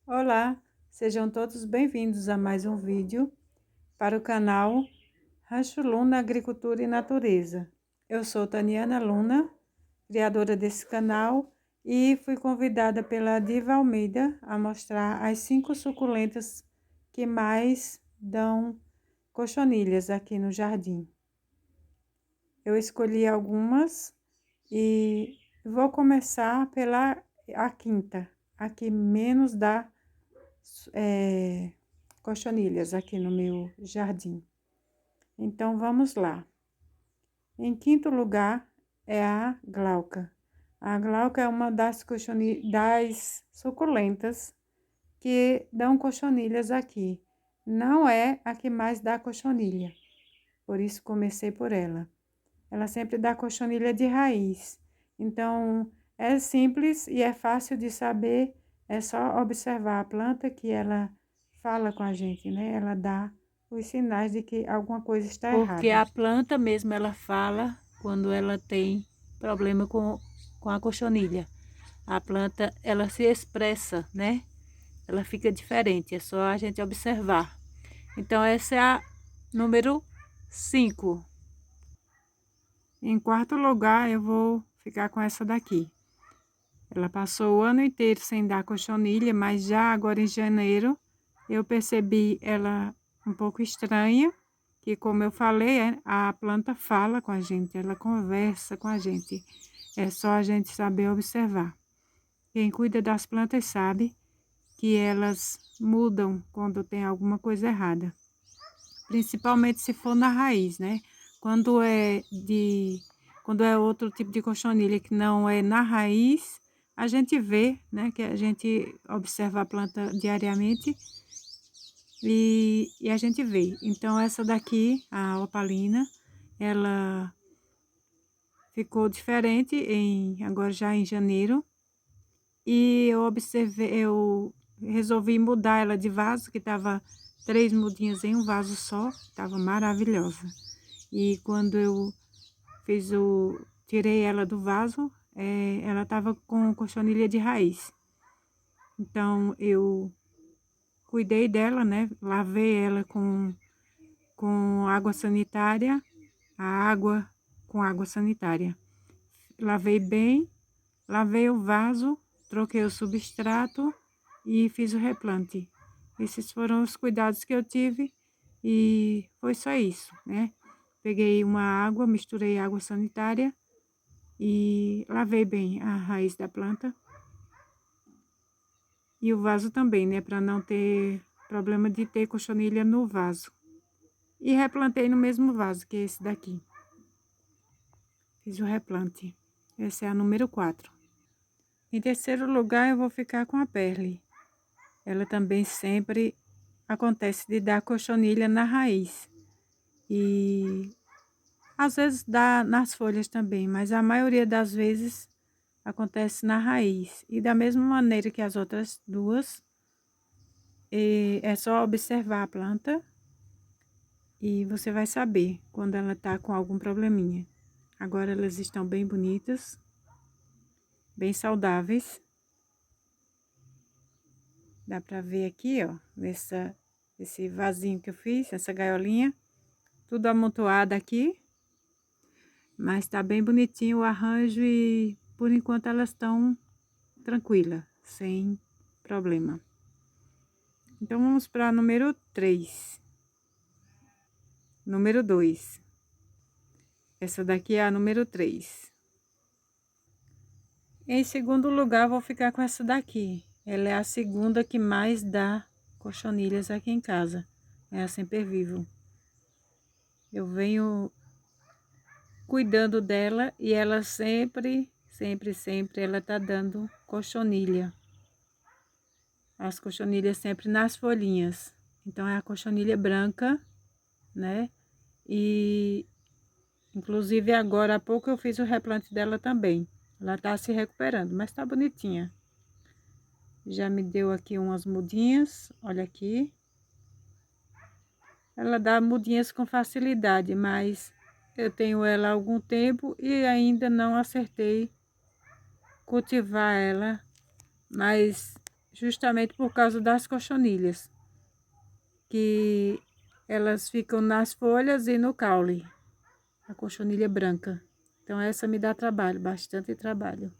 Olá, sejam todos bem-vindos a mais um vídeo para o canal Rancho Luna Agricultura e Natureza. Eu sou Taniana Luna, criadora desse canal, e fui convidada pela Diva Almeida a mostrar as 5 suculentas que mais dão cochonilhas aqui no jardim. Eu escolhi algumas e vou começar pela a quinta, a que menos dá cochonilhas aqui no meu jardim. Então, vamos lá. Em quinto lugar é a glauca. A glauca é uma das suculentas que dão cochonilhas aqui. Não é a que mais dá cochonilha, por isso comecei por ela. Ela sempre dá cochonilha de raiz. Então, é simples e é fácil de saber, é só observar a planta que ela fala com a gente, né? Ela dá os sinais de que alguma coisa está Porque errada. a planta mesmo ela fala quando ela tem problema com a cochonilha. A planta ela se expressa, né? Ela fica diferente, é só a gente observar. Então essa é a número 5. Em quarto lugar, eu vou ficar com essa daqui. Ela passou o ano inteiro sem dar cochonilha, mas já agora em janeiro eu percebi ela um pouco estranha, que como eu falei, a planta fala com a gente, ela conversa com a gente. É só a gente saber observar. Quem cuida das plantas sabe que elas mudam quando tem alguma coisa errada, principalmente se for na raiz, né? Quando é de quando é outro tipo de cochonilha que não é na raiz, a gente vê, né, que a gente observa a planta diariamente e a gente vê. Então essa daqui, a opalina, ela ficou diferente agora já em janeiro. E eu resolvi mudar ela de vaso, que estava 3 mudinhas em um vaso só, estava maravilhosa. E quando eu tirei ela do vaso, ela estava com cochonilha de raiz. Então eu cuidei dela, né? Lavei ela com água sanitária, a água com água sanitária. Lavei bem, lavei o vaso, troquei o substrato e fiz o replante. Esses foram os cuidados que eu tive e foi só isso, né? Peguei uma água, misturei água sanitária e lavei bem a raiz da planta e o vaso também, né? Para não ter problema de ter cochonilha no vaso. E replantei no mesmo vaso que esse daqui. Fiz o replante. Essa é a número 4. Em terceiro lugar, eu vou ficar com a Perle. Ela também sempre acontece de dar cochonilha na raiz. E às vezes dá nas folhas também, mas a maioria das vezes acontece na raiz. E da mesma maneira que as outras duas, é só observar a planta e você vai saber quando ela está com algum probleminha. Agora elas estão bem bonitas, bem saudáveis. Dá para ver aqui, ó, esse vasinho que eu fiz, essa gaiolinha, tudo amontoado aqui. Mas tá bem bonitinho o arranjo e por enquanto elas estão tranquilas, sem problema. Então vamos para número 3. Número 2. Essa daqui é a número 3. Em segundo lugar, vou ficar com essa daqui. Ela é a segunda que mais dá cochonilhas aqui em casa. É a Sempervivo. Eu venho cuidando dela e ela sempre ela tá dando cochonilha. As cochonilhas sempre nas folhinhas. Então é a cochonilha branca, né? E inclusive agora há pouco eu fiz o replante dela também. Ela tá se recuperando, mas tá bonitinha. Já me deu aqui umas mudinhas, olha aqui. Ela dá mudinhas com facilidade, mas eu tenho ela há algum tempo e ainda não acertei cultivar ela, mas justamente por causa das cochonilhas, que elas ficam nas folhas e no caule, a cochonilha branca. Então essa me dá trabalho, bastante trabalho.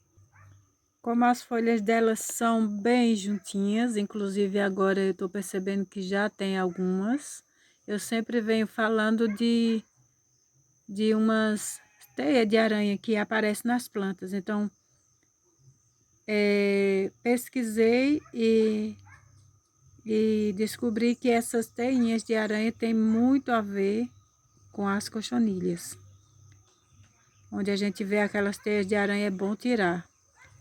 Como as folhas delas são bem juntinhas, inclusive agora eu estou percebendo que já tem algumas, eu sempre venho falando de umas teias de aranha que aparecem nas plantas. Então, pesquisei e descobri que essas teinhas de aranha têm muito a ver com as cochonilhas. Onde a gente vê aquelas teias de aranha é bom tirar,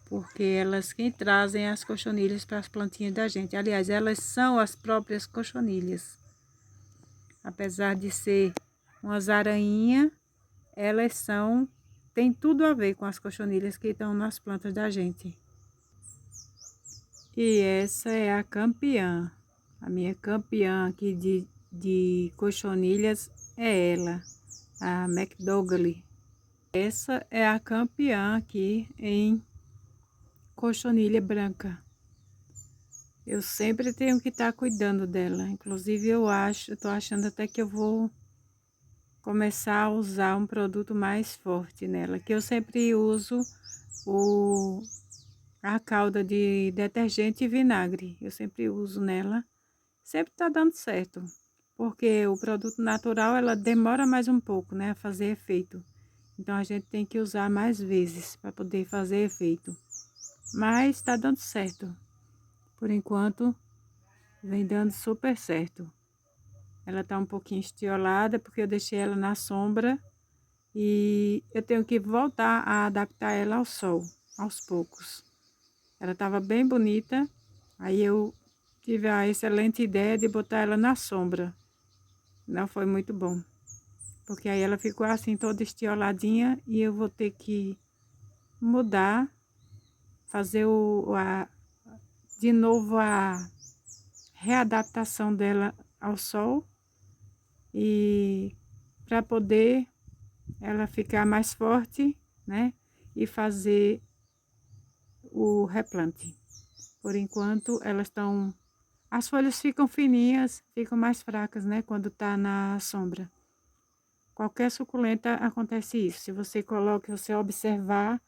porque elas quem trazem as cochonilhas para as plantinhas da gente. Aliás, elas são as próprias cochonilhas. Apesar de ser umas aranhinhas, elas tem tudo a ver com as cochonilhas que estão nas plantas da gente. E essa é a campeã. A minha campeã aqui de cochonilhas é ela, a McDougall. Essa é a campeã aqui em cochonilha branca. Eu sempre tenho que estar cuidando dela. Inclusive eu tô achando até que eu vou começar a usar um produto mais forte nela, que eu sempre uso a calda de detergente e vinagre. Eu sempre uso nela. Sempre tá dando certo, porque o produto natural ela demora mais um pouco, né, a fazer efeito. Então a gente tem que usar mais vezes para poder fazer efeito. Mas tá dando certo. Por enquanto vem dando super certo. Ela tá um pouquinho estiolada porque eu deixei ela na sombra e eu tenho que voltar a adaptar ela ao sol, aos poucos. Ela tava bem bonita, aí eu tive a excelente ideia de botar ela na sombra. Não foi muito bom, porque aí ela ficou assim toda estioladinha e eu vou ter que mudar, fazer de novo a readaptação dela ao sol e para poder ela ficar mais forte, né? E fazer o replante. Por enquanto elas estão, as folhas ficam fininhas, ficam mais fracas, né? Quando tá na sombra. Qualquer suculenta acontece isso. Se você você observar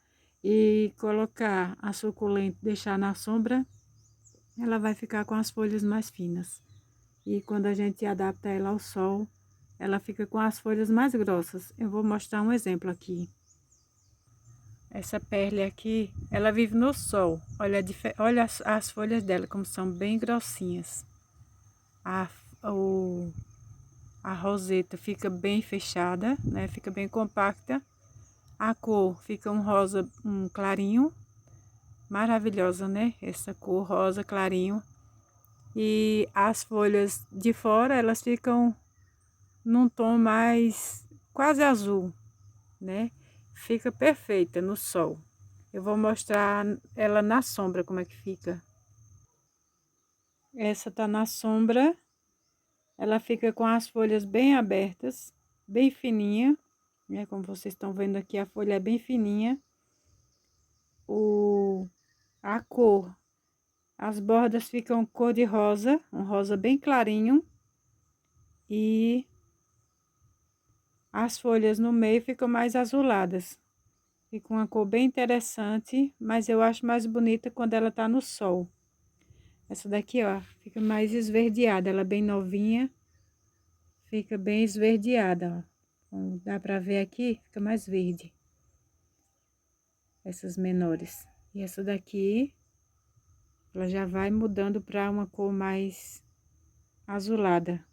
e colocar a suculenta, deixar na sombra, ela vai ficar com as folhas mais finas. E quando a gente adapta ela ao sol, ela fica com as folhas mais grossas. Eu vou mostrar um exemplo aqui. Essa perle aqui, ela vive no sol. Olha as folhas dela, como são bem grossinhas. A roseta fica bem fechada, né? Fica bem compacta. A cor fica um rosa, um clarinho. Maravilhosa, né? Essa cor rosa clarinho. E as folhas de fora, elas ficam num tom mais quase azul, né? Fica perfeita no sol. Eu vou mostrar ela na sombra como é que fica. Essa tá na sombra. Ela fica com as folhas bem abertas, bem fininha, né? Como vocês estão vendo aqui, a folha é bem fininha. A cor, as bordas ficam cor de rosa, um rosa bem clarinho. E as folhas no meio ficam mais azuladas. Fica uma cor bem interessante, mas eu acho mais bonita quando ela tá no sol. Essa daqui, ó, fica mais esverdeada, ela é bem novinha. Fica bem esverdeada, ó. Como dá pra ver aqui, fica mais verde. Essas menores. E essa daqui, ela já vai mudando para uma cor mais azulada.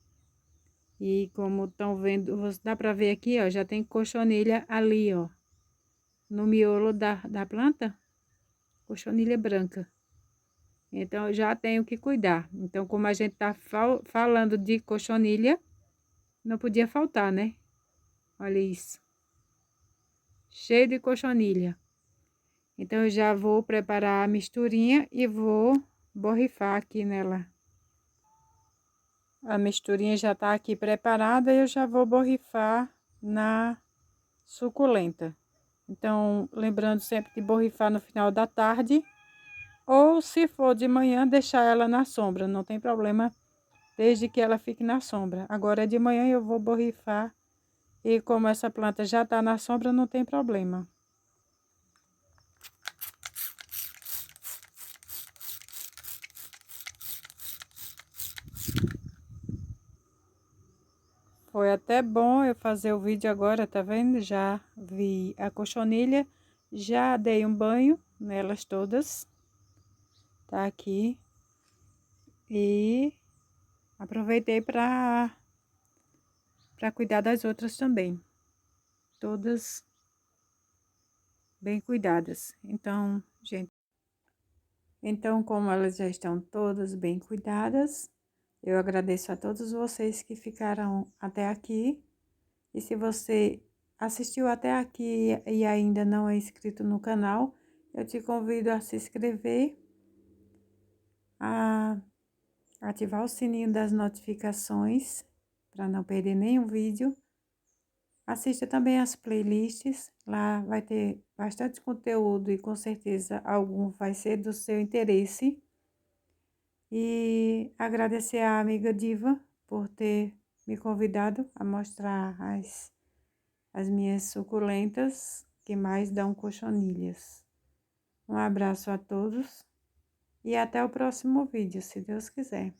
E como estão vendo, dá pra ver aqui, ó, já tem cochonilha ali, ó. No miolo da planta, cochonilha branca. Então, eu já tenho que cuidar. Então, como a gente tá falando de cochonilha, não podia faltar, né? Olha isso. Cheio de cochonilha. Então, eu já vou preparar a misturinha e vou borrifar aqui nela. A misturinha já tá aqui preparada e eu já vou borrifar na suculenta. Então, lembrando sempre de borrifar no final da tarde Ou se for de manhã, deixar ela na sombra, não tem problema, desde que ela fique na sombra. Agora de manhã eu vou borrifar e como essa planta já está na sombra, não tem problema. Foi até bom eu fazer o vídeo agora, tá vendo? Já vi a cochonilha, já dei um banho nelas todas, tá aqui. E aproveitei para cuidar das outras também, todas bem cuidadas. Então, gente, como elas já estão todas bem cuidadas, eu agradeço a todos vocês que ficaram até aqui. E se você assistiu até aqui e ainda não é inscrito no canal, eu te convido a se inscrever, a ativar o sininho das notificações para não perder nenhum vídeo. Assista também as playlists, lá vai ter bastante conteúdo e com certeza algum vai ser do seu interesse. E agradecer à amiga Diva por ter me convidado a mostrar as minhas suculentas que mais dão cochonilhas. Um abraço a todos e até o próximo vídeo, se Deus quiser.